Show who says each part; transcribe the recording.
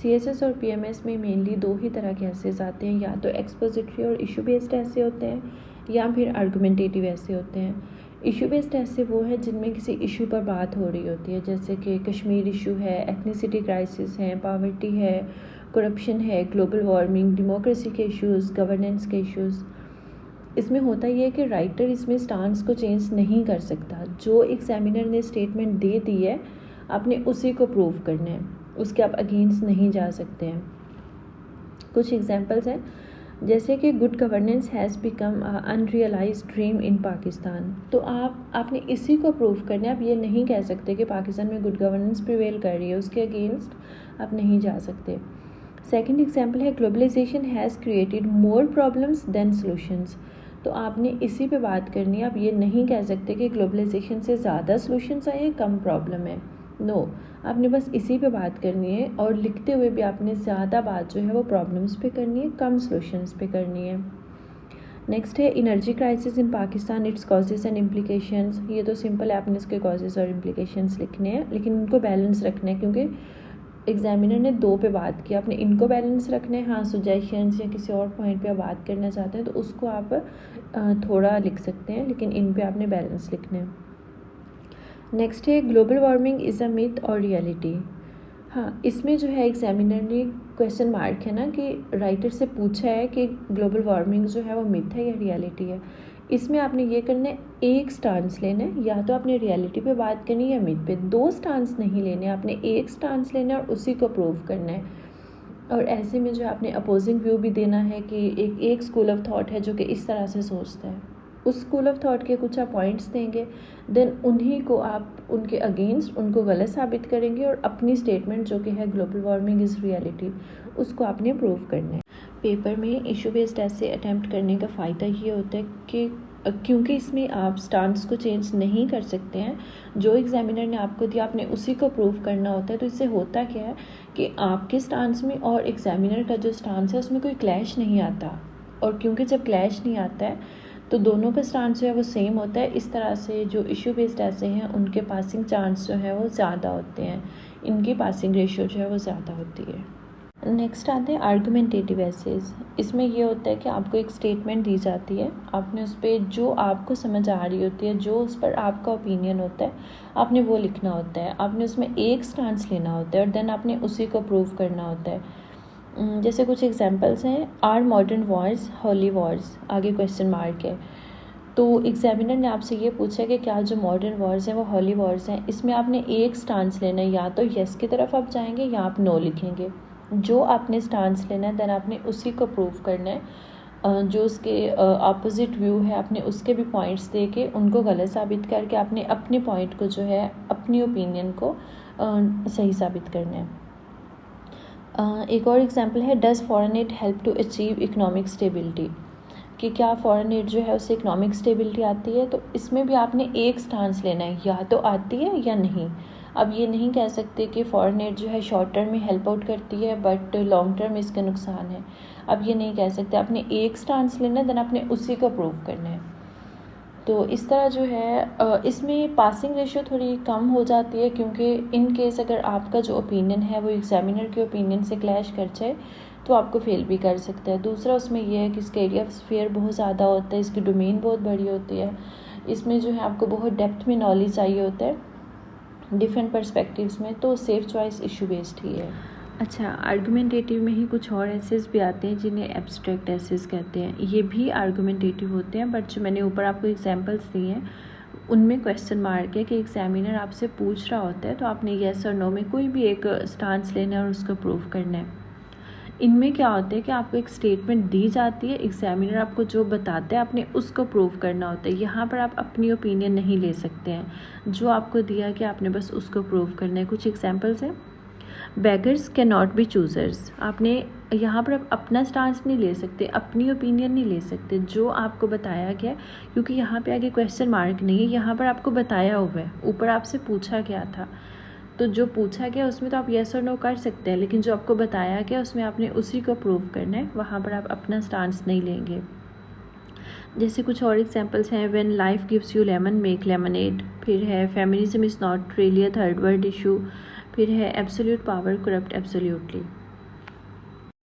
Speaker 1: CSS और PMS में mainly दो ही तरह के एसेज आते हैं, या तो एक्सपोजिटरी और इशू बेस्ड ऐसे होते हैं या फिर आर्गुमेंटेटिव ऐसे होते हैं। इशू बेस्ड ऐसे वो है जिनमें किसी इशू पर बात हो रही होती है, जैसे कि कश्मीर इशू है, एथनिसिटी क्राइसिस है, पॉवर्टी है, करप्शन है, ग्लोबल वार्मिंग, डेमोक्रेसी के इश्यूज़, गवर्नेंस के इश्यूज़। इसमें होता ये है कि राइटर इसमें स्टांस को चेंज नहीं कर सकता। जो एग्जामिनर ने स्टेटमेंट दे दी है आपने उसी को प्रूव करना है, उसके आप अगेंस्ट नहीं जा सकते हैं। कुछ एग्जांपल्स हैं, जैसे कि good governance has become unrealised dream इन पाकिस्तान। तो आपने इसी को प्रूव करना है। आप ये नहीं कह सकते कि पाकिस्तान में गुड गवर्नेंस प्रिवेल कर रही है, उसके अगेंस्ट आप नहीं जा सकते। सेकंड एग्जांपल है globalization has created more problems than solutions. तो आपने इसी पे बात करनी है। आप ये नहीं कह सकते कि ग्लोबलाइजेशन से ज़्यादा सॉल्यूशंस आए हैं, कम प्रॉब्लम है। नो, आपने बस इसी पे बात करनी है, और लिखते हुए भी आपने ज़्यादा बात जो है वो प्रॉब्लम्स पे करनी है, कम सॉल्यूशंस पे करनी है। नेक्स्ट है energy crisis in Pakistan, it's causes and implications. ये तो सिंपल है, आपने इसके कॉजेज़ और इम्प्लीकेशंस लिखने हैं, लेकिन उनको बैलेंस रखना है, क्योंकि एग्जामिनर ने दो पे बात की, आपने इनको बैलेंस रखना है। हाँ, सुजेशंस या किसी और पॉइंट पे आप बात करना चाहते हैं तो उसको आप थोड़ा लिख सकते हैं, लेकिन इन पे आपने बैलेंस लिखना है। नेक्स्ट है global warming is a myth और रियलिटी। हाँ, इसमें जो है एग्जामिनर ने क्वेश्चन मार्क है ना कि राइटर से पूछा है कि ग्लोबल वार्मिंग जो है वो मिथ है या रियलिटी है। इसमें आपने ये करना है, एक स्टांस लेना है, या तो आपने रियलिटी पे बात करनी है या मिथ पे। दो स्टांस नहीं लेने, आपने एक स्टांस लेना है और उसी को प्रूव करना है। और ऐसे में जो आपने अपोजिंग व्यू भी देना है कि एक स्कूल ऑफ थॉट है जो कि इस तरह से सोचता है, उस स्कूल ऑफ थॉट के कुछ आप पॉइंट्स देंगे, देन उन्हीं को आप उनके अगेंस्ट उनको गलत साबित करेंगे, और अपनी स्टेटमेंट जो कि है ग्लोबल वार्मिंग इज़ रियलिटी, उसको आपने प्रूव करना है। पेपर में इशू बेस्ड ऐसे अटैम्प्ट करने का फ़ायदा ये होता है कि क्योंकि इसमें आप स्टांस को चेंज नहीं कर सकते हैं, जो एग्जामिनर ने आपको दिया आपने उसी को प्रूव करना होता है। तो इससे होता क्या है कि आपके स्टांस में और एग्जामिनर का जो स्टांस है उसमें कोई क्लैश नहीं आता, और क्योंकि जब क्लैश नहीं आता है तो दोनों का स्टांस जो है वो सेम होता है। इस तरह से जो इशू बेस्ड ऐसे हैं उनके पासिंग चांस जो है वो ज़्यादा होते हैं, इनकी पासिंग रेशियो जो है वो ज़्यादा होती है। नेक्स्ट आते हैं आर्गुमेंटेटिव एसेज। इसमें ये होता है कि आपको एक स्टेटमेंट दी जाती है, आपने उस पर जो आपको समझ आ रही होती है, जो उस पर आपका ओपिनियन होता है, आपने वो लिखना होता है। आपने उसमें एक स्टांस लेना होता है और देन आपने उसी को प्रूव करना होता है। जैसे कुछ एग्जांपल्स हैं, are modern wars holy wars, आगे क्वेश्चन मार्क है। तो एग्जामिनर ने आपसे ये पूछा कि क्या जो मॉडर्न वॉर्स हैं वो होली वॉर्स हैं। इसमें आपने एक स्टांस लेना है, या तो यस की तरफ आप जाएंगे या आप नो लिखेंगे। जो आपने स्टांस लेना है देन आपने उसी को प्रूव करना है। जो उसके अपोजिट व्यू है आपने उसके भी पॉइंट्स दे के उनको गलत साबित करके आपने अपने पॉइंट को जो है, अपनी ओपिनियन को सही साबित करना है। एक और एग्जांपल है, does foreign aid help to achieve economic stability, कि क्या फॉरेन एड जो है उससे इकोनॉमिक स्टेबिलिटी आती है। तो इसमें भी आपने एक स्टांस लेना है, या तो आती है या नहीं। अब ये नहीं कह सकते कि फॉरेन एड जो है शॉर्ट टर्म में हेल्प आउट करती है बट लॉन्ग टर्म में इसका नुकसान है। अब ये नहीं कह सकते, आपने एक स्टांस लेना है देन आपने उसी को प्रूव करना है। तो इस तरह जो है इसमें पासिंग रेशियो थोड़ी कम हो जाती है, क्योंकि इन केस अगर आपका जो ओपिनियन है वो एग्जामिनर के ओपिनियन से क्लैश कर जाए तो आपको फेल भी कर सकता है। दूसरा उसमें यह है कि इसका एरिया ऑफ स्फीयर बहुत ज़्यादा होता है, इसकी डोमेन बहुत बड़ी होती है, इसमें जो है आपको बहुत डेप्थ में नॉलेज चाहिए होता है डिफरेंट पर्सपेक्टिव्स में। तो सेफ चॉइस इशू बेस्ड ही है। अच्छा, आर्गुमेंटेटिव में ही कुछ और एसेस भी आते हैं जिन्हें एब्स्ट्रैक्ट एसेस कहते हैं। ये भी आर्गुमेंटेटिव होते हैं, बट जो मैंने ऊपर आपको एग्जांपल्स दिए हैं उनमें क्वेश्चन मार्क है कि एग्जामिनर आपसे पूछ रहा होता है तो आपने येस और नो में कोई भी एक स्टांस लेना है और उसको प्रूव करना है। इनमें क्या होता है कि आपको एक स्टेटमेंट दी जाती है, एग्जामिनर आपको जो बताता है आपने उसको प्रूव करना होता है। यहाँ पर आप अपनी ओपिनियन नहीं ले सकते हैं, जो आपको दिया कि आपने बस उसको प्रूव करना है। कुछ एग्जांपल्स हैं, beggars can not be choosers. आपने यहाँ पर आप अपना स्टांस नहीं ले सकते, अपनी ओपिनियन नहीं ले सकते, जो आपको बताया गया, क्योंकि यहाँ पे आगे क्वेश्चन मार्क नहीं है, यहाँ पर आपको बताया हुआ है, ऊपर आपसे पूछा गया था। तो जो पूछा गया उसमें तो आप येस और नो कर सकते हैं, लेकिन जो आपको बताया गया उसमें आपने उसी को प्रूव करना है, वहाँ पर आप अपना स्टांस नहीं लेंगे। जैसे कुछ और एग्जांपल्स हैं, when life gives you lemon make lemonade, फिर है feminism is not really a third world issue, फिर है एब्सोल्यूट पावर करप्ट एब्सोल्यूटली।